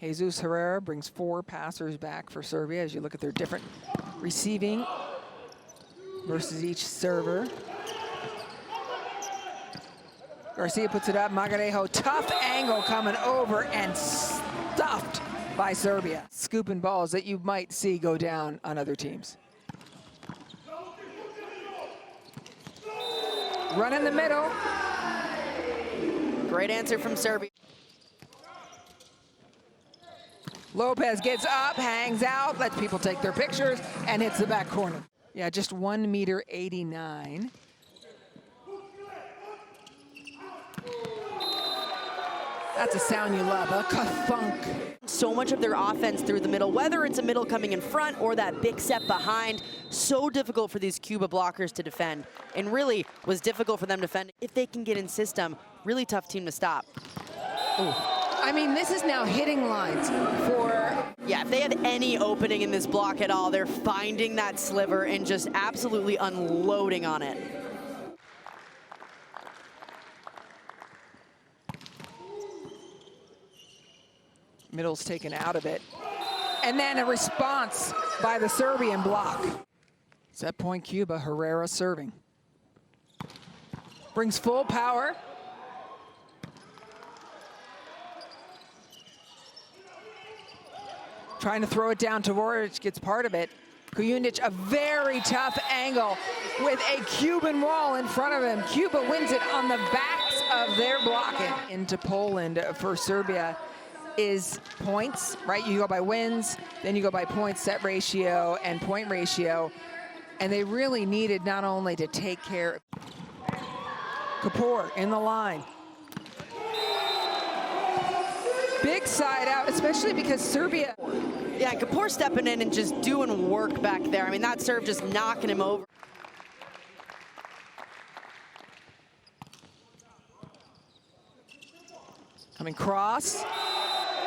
Jesus Herrera brings 4 passers back for Serbia as you look at their different receiving versus each server. Garcia puts it up, Magarejo, tough angle coming over and stuffed by Serbia. Scooping balls that you might see go down on other teams. Run in the middle. Great answer from Serbia. Lopez gets up, hangs out, lets people take their pictures, and hits the back corner. Yeah, just 1.89 meters. That's a sound you love, a ka-thunk. So much of their offense through the middle, whether it's a middle coming in front or that big set behind, so difficult for these Cuba blockers to defend, and really was difficult for them to defend. If they can get in system, really tough team to stop. Ooh. I mean, this is now hitting lines for... Yeah, if they had any opening in this block at all, they're finding that sliver and just absolutely unloading on it. Middle's taken out of it. And then a response by the Serbian block. Set point Cuba, Herrera serving. Brings full power. Trying to throw it down to Vorich, gets part of it. Kujundžić, a very tough angle with a Cuban wall in front of him. Cuba wins it on the backs of their blocking. Into Poland for Serbia is points, right? You go by wins, then you go by points, set ratio, and point ratio. And they really needed not only to take care of Kapoor in the line. Big side out, especially because Serbia. Yeah, Kapoor stepping in and just doing work back there. I mean, that serve just knocking him over. Coming cross,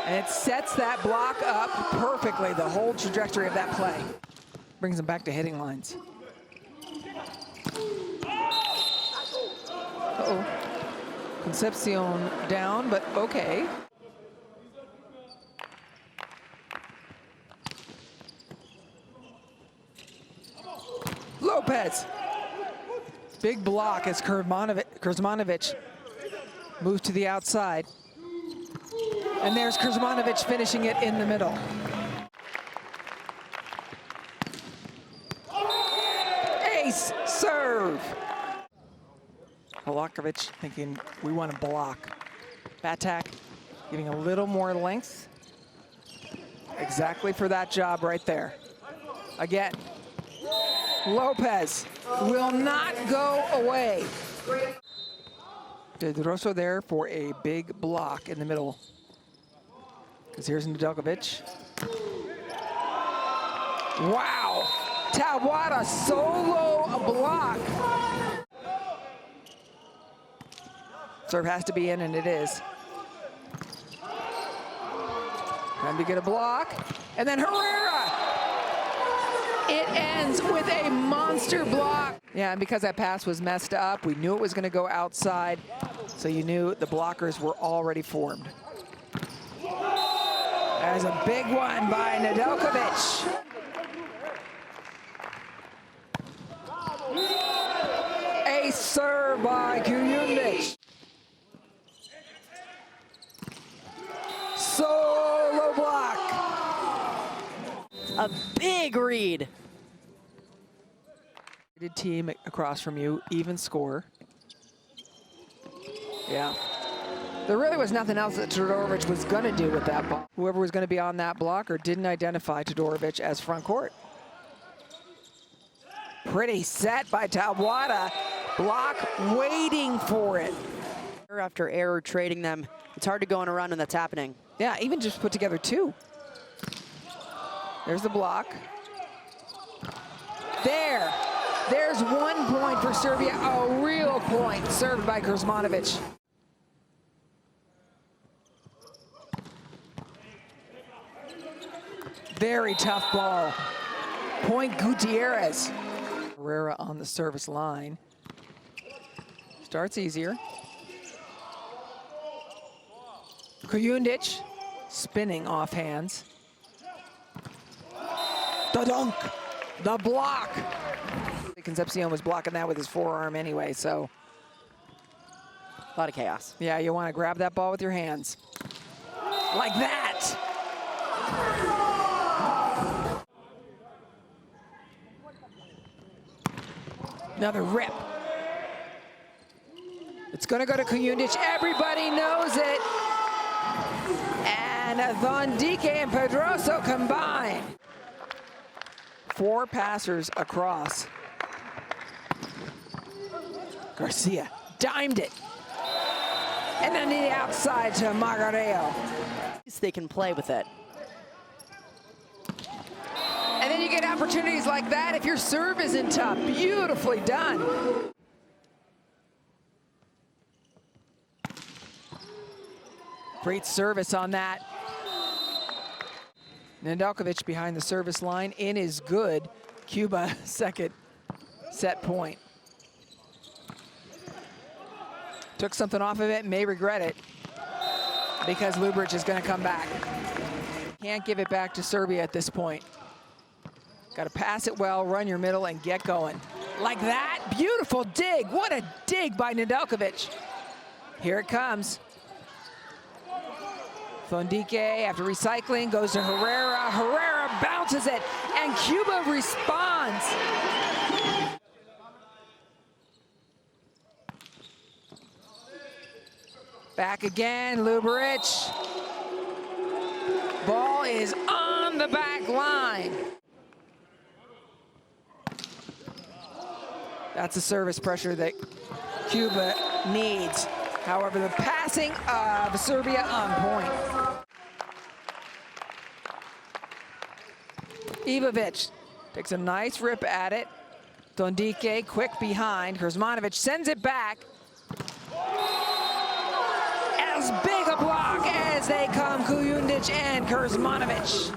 and it sets that block up perfectly, the whole trajectory of that play. Brings them back to hitting lines. Uh-oh. Concepcion down, but okay. Lopez. Big block as Kuzmanovic moves to the outside. And there's Kuzmanovic finishing it in the middle. Ace serve. Holakovic thinking we want to block. Batak giving a little more length. Exactly for that job right there. Again, Lopez will not go away. Pedroso there for a big block in the middle. Because here's Nedeljkovic. Wow! Tawada solo block. Serve has to be in, and it is. Time to get a block. And then Herrera! It ends with a monster block. Yeah, and because that pass was messed up, we knew it was going to go outside, so you knew the blockers were already formed. There's a big one by Nedeljkovic. A serve by Kujundžić. Solo block. A big read. Team across from you, even score. Yeah. There really was nothing else that Todorovic was going to do with that ball. Whoever was going to be on that blocker didn't identify Todorovic as front court. Pretty set by Tawada. Block waiting for it. After error trading them, it's hard to go on a run when that's happening. Yeah, even just put together 2. There's the block. There's 1 point for Serbia, a real point served by Kuzmanovic. Very tough ball. Point Gutierrez. Herrera on the service line. Starts easier. Kujundžić spinning off hands. The dunk, the block. Concepcion was blocking that with his forearm anyway, so. A lot of chaos. Yeah, you want to grab that ball with your hands. Like that. Another rip. It's going to go to Kujundžić. Everybody knows it. And Thondike and Pedroso combine. 4 passers across. Garcia dimed it. And then the outside to Margareo. They can play with it. And then you get opportunities like that if your serve isn't tough. Beautifully done. Great service on that. Nedeljkovic behind the service line. In is good. Cuba, second set point. Took something off of it, may regret it, because Lubric is going to come back. Can't give it back to Serbia at this point. Got to pass it well, run your middle, and get going. Like that, beautiful dig. What a dig by Nedeljkovic. Here it comes. Thondike, after recycling, goes to Herrera. Herrera bounces it, and Cuba responds. Back again, Lubric. Ball is on the back line. That's the service pressure that Cuba needs. However, the passing of Serbia on point. Ivovic takes a nice rip at it. Thondike quick behind. Kuzmanovic sends it back. As big a block as they come, Kujundžić and Kuzmanovic.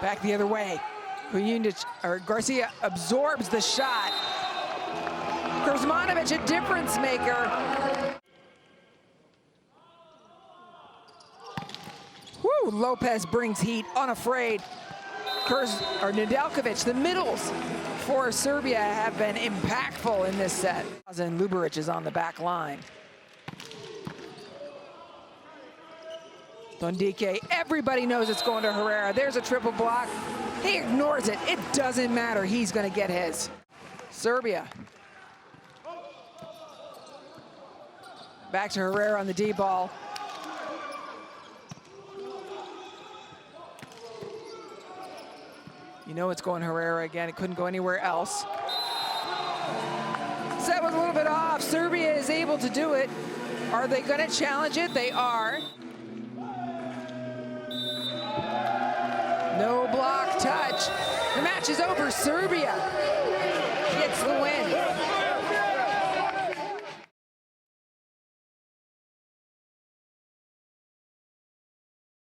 Back the other way. Garcia absorbs the shot. Kuzmanovic, a difference maker. Woo, Lopez brings heat, unafraid. Nedeljkovic, the middles for Serbia have been impactful in this set. And Lubric is on the back line. Thondike, everybody knows it's going to Herrera. There's a triple block. He ignores it. It doesn't matter. He's going to get his. Serbia. Back to Herrera on the D ball. You know it's going Herrera again. It couldn't go anywhere else. Set was a little bit off. Serbia is able to do it. Are they going to challenge it? They are. No block touch. The match is over. Serbia